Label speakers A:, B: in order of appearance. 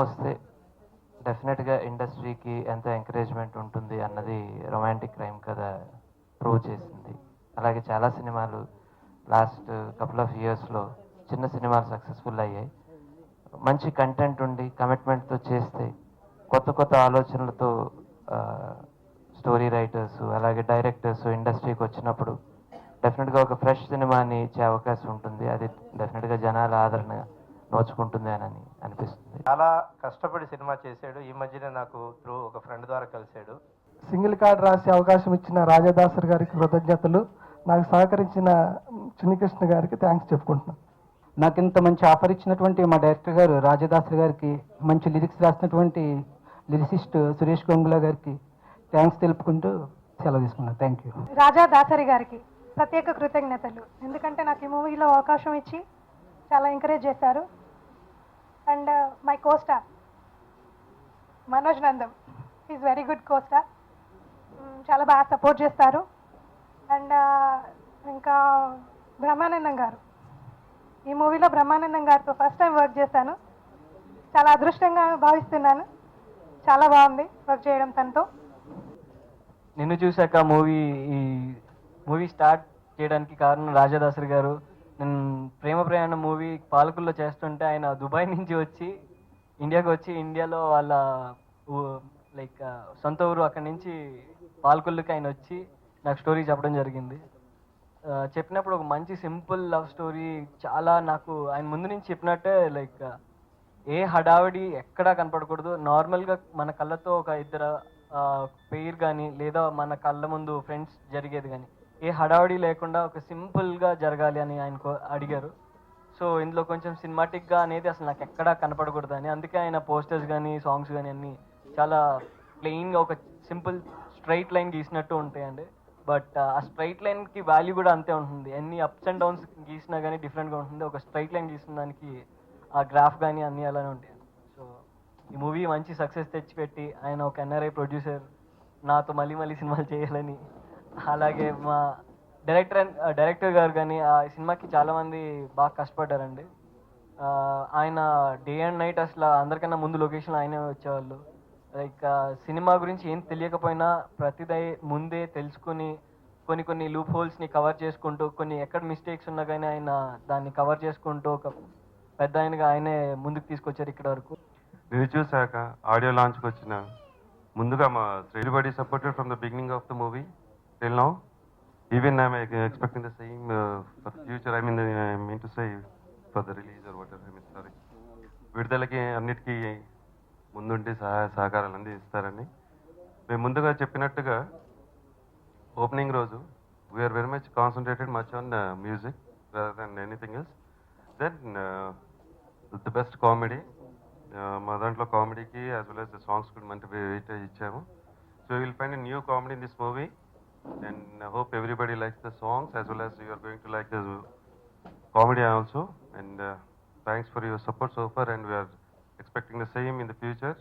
A: వస్తే డెఫినెట్గా ఇండస్ట్రీకి ఎంత ఎంకరేజ్మెంట్ ఉంటుంది అన్నది రొమాంటిక్ క్రైమ్ కథ ప్రూవ్ చేసింది. అలాగే చాలా సినిమాలు లాస్ట్ కపుల్ ఆఫ్ ఇయర్స్లో చిన్న సినిమాలు సక్సెస్ఫుల్ అయ్యాయి. మంచి కంటెంట్ ఉండి కమిట్మెంట్తో చేస్తే కొత్త కొత్త ఆలోచనలతో స్టోరీ రైటర్స్ అలాగే డైరెక్టర్స్ ఇండస్ట్రీకి వచ్చినప్పుడు డెఫినెట్గా ఒక ఫ్రెష్ సినిమాని ఇచ్చే అవకాశం ఉంటుంది. అది డెఫినెట్గా జనాల ఆదరణ నోచుకుంటుంది అని అనిపిస్తుంది.
B: చాలా కష్టపడి సినిమా చేశాడు. ఈ మధ్యనే నాకు త్రూ ఒక ఫ్రెండ్ ద్వారా కలిశాడు.
C: సింగిల్ కార్డ్ రాసే అవకాశం ఇచ్చిన రాజదాసర్ గారికి కృతజ్ఞతలు. నాకు సహకరించిన చిన్నికృష్ణ గారికి థ్యాంక్స్ చెప్పుకుంటున్నాను.
D: నాకు ఇంత మంచి ఆఫర్ ఇచ్చినటువంటి మా డైరెక్టర్ గారు రాజదాసరి గారికి, మంచి లిరిక్స్ రాసినటువంటి లిరిసిస్ట్ సురేష్ గంగుల గారికి థ్యాంక్స్ తెలుపుకుంటూ సెలవు తీసుకున్నాను. Thank you.
E: రాజా దాసరి గారికి ప్రత్యేక కృతజ్ఞతలు. ఎందుకంటే నాకు ఈ మూవీలో అవకాశం ఇచ్చి చాలా ఎంకరేజ్ చేశారు. And my co-star Manoj Nandam is very good co-star. చాలా బాగా సపోర్ట్ చేస్తారు. అండ్ ఇంకా బ్రహ్మానందం గారు, ఈ మూవీలో బ్రహ్మానందం గారితో ఫస్ట్ టైం వర్క్ చేశాను. చాలా అదృష్టంగా భావిస్తున్నాను. చాలా బాగుంది వర్క్ చేయడం తనతో.
F: నిన్ను చూశాక ఈ మూవీ స్టార్ట్ చేయడానికి కారణం రాజాదాసరి గారు. నేను ప్రేమ ప్రయాణం మూవీ పాలకుల్లో చేస్తుంటే ఆయన దుబాయ్ నుంచి వచ్చి ఇండియాకి వచ్చి ఇండియాలో వాళ్ళ లైక్ సొంత ఊరు అక్కడి నుంచి పాలకుల్లోకి ఆయన వచ్చి నాకు స్టోరీ చెప్పడం జరిగింది. చెప్పినప్పుడు ఒక మంచి సింపుల్ లవ్ స్టోరీ, చాలా నాకు ఆయన ముందు నుంచి చెప్పినట్టే లైక్ ఏ హడావిడి ఎక్కడా కనపడకూడదు. నార్మల్గా మన కళ్ళతో ఒక ఇద్దరు పెయిర్ కానీ లేదా మన కళ్ళ ముందు ఫ్రెండ్స్ జరిగేది కానీ ఏ హడావిడి లేకుండా ఒక సింపుల్గా జరగాలి అని ఆయన అడిగారు. సో ఇందులో కొంచెం సినిమాటిక్గా అనేది అసలు నాకు ఎక్కడా కనపడకూడదు అని, అందుకే ఆయన పోస్టర్స్ కానీ సాంగ్స్ కానీ అన్నీ చాలా ప్లెయిన్గా ఒక సింపుల్ స్ట్రైట్ లైన్ గీసినట్టు ఉంటాయండి. బట్ ఆ స్ట్రైట్ లైన్కి వాల్యూ కూడా అంతే ఉంటుంది. ఎన్ని అప్స్ అండ్ డౌన్స్ గీసినా కానీ డిఫరెంట్గా ఉంటుంది. ఒక స్ట్రైట్ లైన్ గీసిన దానికి ఆ గ్రాఫ్ కానీ అన్నీ అలానే ఉంటాయి. సో ఈ మూవీ మంచి సక్సెస్ తెచ్చిపెట్టి ఆయన ఒక ఎన్ఆర్ఐ ప్రొడ్యూసర్ నాతో మళ్ళీ మళ్ళీ సినిమాలు చేయాలని, అలాగే మా డైరెక్టర్ గారు కానీ ఆ సినిమాకి చాలామంది బాగా కష్టపడ్డారండి. ఆయన డే అండ్ నైట్ అసలు అందరికన్నా ముందు లొకేషన్ ఆయనే వచ్చేవాళ్ళు. లైక్ సినిమా గురించి ఏం తెలియకపోయినా ప్రతిదీ ముందే తెలుసుకుని కొన్ని లూప్ హోల్స్ని కవర్ చేసుకుంటూ, కొన్ని ఎక్కడ మిస్టేక్స్ ఉన్నా కానీ ఆయన దాన్ని కవర్ చేసుకుంటూ ఒక పెద్ద ఆయనగా ఆయనే ముందుకు తీసుకొచ్చారు ఇక్కడ వరకు.
G: నేను చూశాక ఆడియో లాంచ్కి వచ్చిన ముందుగా మా everybody supported from the beginning of the movie till now. Even I'm expecting the same for future. I mean to say for the release or whatever. Sorry, విడుదలకి అన్నిటికీ ముందుండి సహకారాలు అందిస్తారని మేము ముందుగా చెప్పినట్టుగా ఓపెనింగ్ రోజు we are very much concentrated much on music rather than anything else. Then the best comedy, మా దాంట్లో కామెడీకి as well as the songs కూడా మంచి వెయిటేజ్ ఇచ్చాము. So will find a new comedy in this movie and hope everybody likes the songs as well as you are going to like the comedy also. And thanks for your support so far and we are expecting the same in the future.